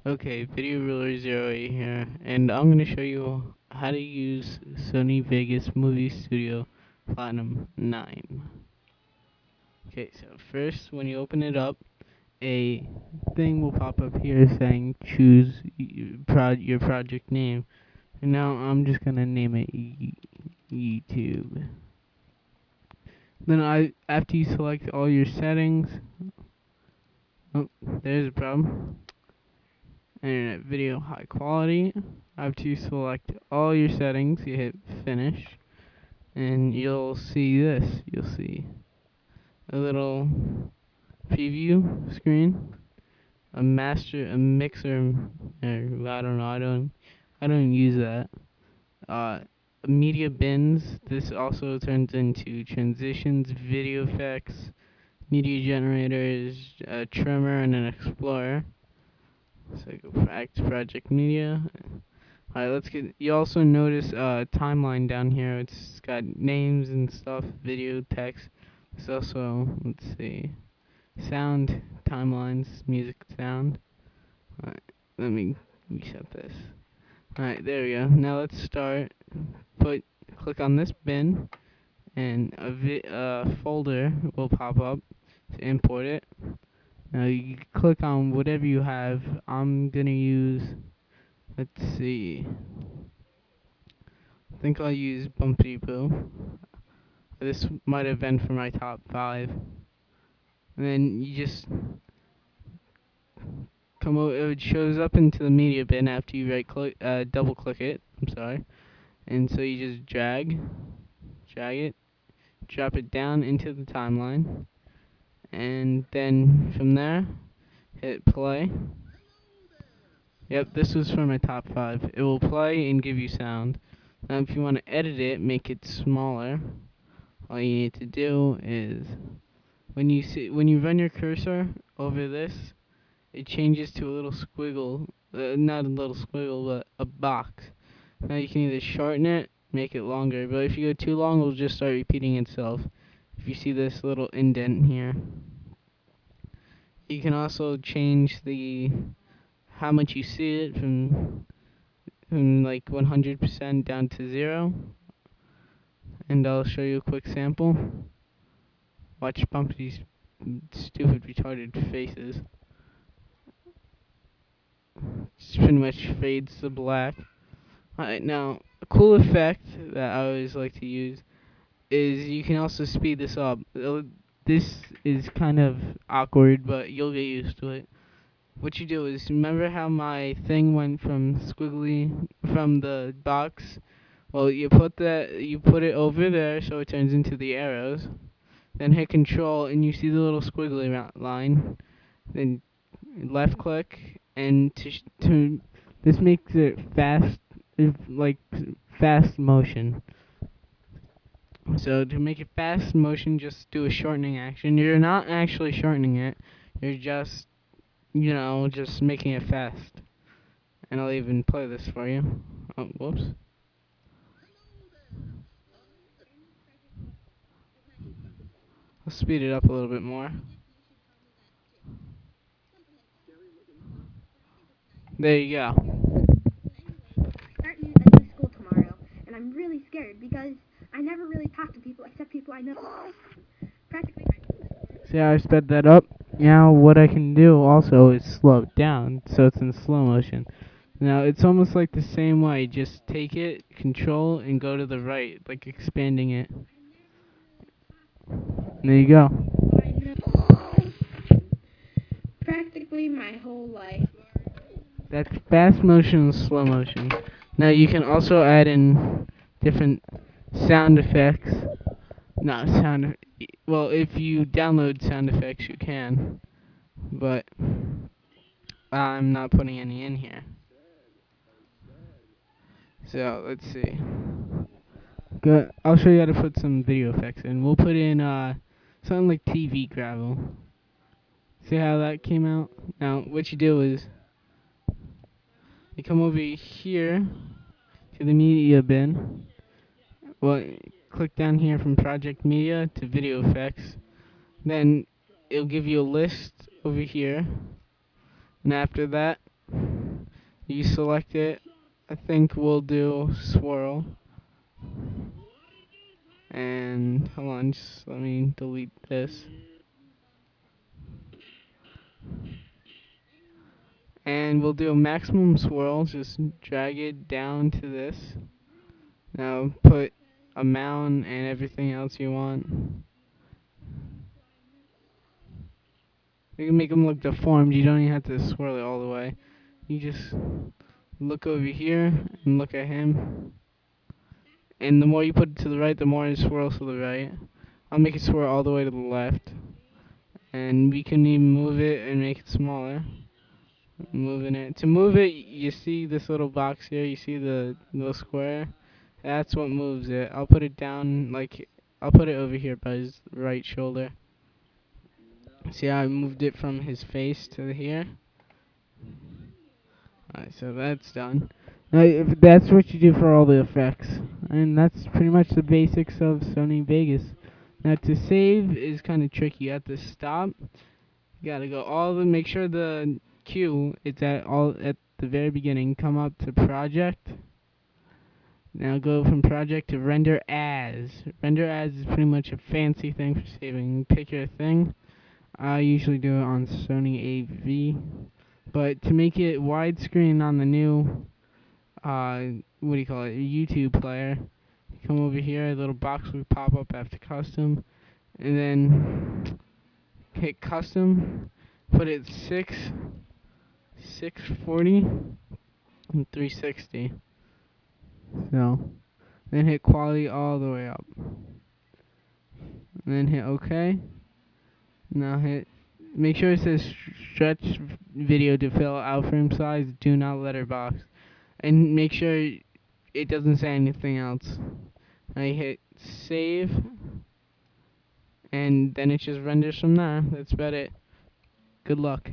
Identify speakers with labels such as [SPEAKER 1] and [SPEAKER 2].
[SPEAKER 1] Okay, Video Ruler Zero 8 here, and I'm going to show you how to use Sony Vegas Movie Studio Platinum 9. Okay, so first, when you open it up, a thing will pop up here saying choose your project name. And now I'm just going to name it YouTube. Then after you select all your settings, oh, there's a problem. Internet video high quality. After you select all your settings, you hit finish, and you'll see this. You'll see a little preview screen, a mixer, or I don't know, I don't use that. Uh, Media bins. This also turns into transitions, video effects, media generators, a trimmer, and an explorer. So go back to project media. Alright, let's get. You also notice timeline down here. It's got names and stuff, video, text. There's also, let's see, sound, timelines, music, sound. Alright, let me reset this. Alright, there we go. Now let's start. Click on this bin, and a folder will pop up to import it. Now you click on whatever you have. I'm gonna use. Let's see. I think I'll use Bumpy Poo. This might have been for my top 5. And then you just come over, it shows up into the media bin after you double click it. I'm sorry. And so you just drag it, drop it down into the timeline. And then from there, hit play. Yep, this was for my top 5. It will play and give you sound. Now if you want to edit it, make it smaller, all you need to do is when you run your cursor over this, it changes to a little squiggle, not a little squiggle, but a box. Now you can either shorten it, make it longer, but if you go too long, it'll just start repeating itself. If you see this little indent here, you can also change the how much you see it from like 100% down to 0, and I'll show you a quick sample. Watch Bumpy's stupid retarded faces. Just pretty much fades to black. Alright, now, a cool effect that I always like to use is you can also speed this up. This is kind of awkward, but you'll get used to it. What you do is, remember how my thing went from squiggly from the box? Well, you put it over there so it turns into the arrows. Then hit Control and you see the little squiggly line. Then left click, and to this makes it fast, like fast motion. So to make it fast motion, just do a shortening action. You're not actually shortening it. You're just, just making it fast. And I'll even play this for you. Oh, whoops. I'll speed it up a little bit more. There you go.
[SPEAKER 2] Start a new school tomorrow, and I'm really scared because I never really talk to people except people I know. Practically.
[SPEAKER 1] See how I sped that up? Now what I can do also is slow it down so it's in slow motion. Now it's almost like the same way, just take it, control, and go to the right, like expanding it. There you go.
[SPEAKER 2] I know. Practically my whole life.
[SPEAKER 1] That's fast motion and slow motion. Now you can also add in different sound effects. Not sound. Well, if you download sound effects, you can, but I'm not putting any in here. So let's see. Good. I'll show you how to put some video effects in. We'll put in something like TV gravel. See how that came out? Now what you do is you come over here to the media bin. Well, click down here from project media to video effects. Then it'll give you a list over here. And after that, You select it. I think we'll do swirl. And hold on, just let me delete this. And we'll do a maximum swirl. Just drag it down to this. Now put amount and everything else you want. You can make them look deformed. You don't even have to swirl it all the way. You just look over here and look at him. And the more you put it to the right, the more it swirls to the right. I'll make it swirl all the way to the left. And we can even move it and make it smaller. Moving it. To move it, you see this little box here. You see the little square? That's what moves it. I'll put it down like I'll put it over here by his right shoulder. See how I moved it from his face to here? Alright, so that's done. Now, if that's what you do for all the effects. And that's pretty much the basics of Sony Vegas. Now, to save is kind of tricky. You have to stop. You gotta go all the. Make sure the queue is at the very beginning. Come up to project. Now go from project to render as. Render as is pretty much a fancy thing for saving. Pick your thing. I usually do it on Sony AV. But to make it widescreen on the new, what do you call it, YouTube player, come over here, a little box will pop up after custom, and then hit custom, put it 640, and 360. So, then hit quality all the way up. And then hit OK. Now make sure it says stretch video to fill out frame size, do not letterbox. And make sure it doesn't say anything else. I hit save, and then it just renders from there. That's about it. Good luck.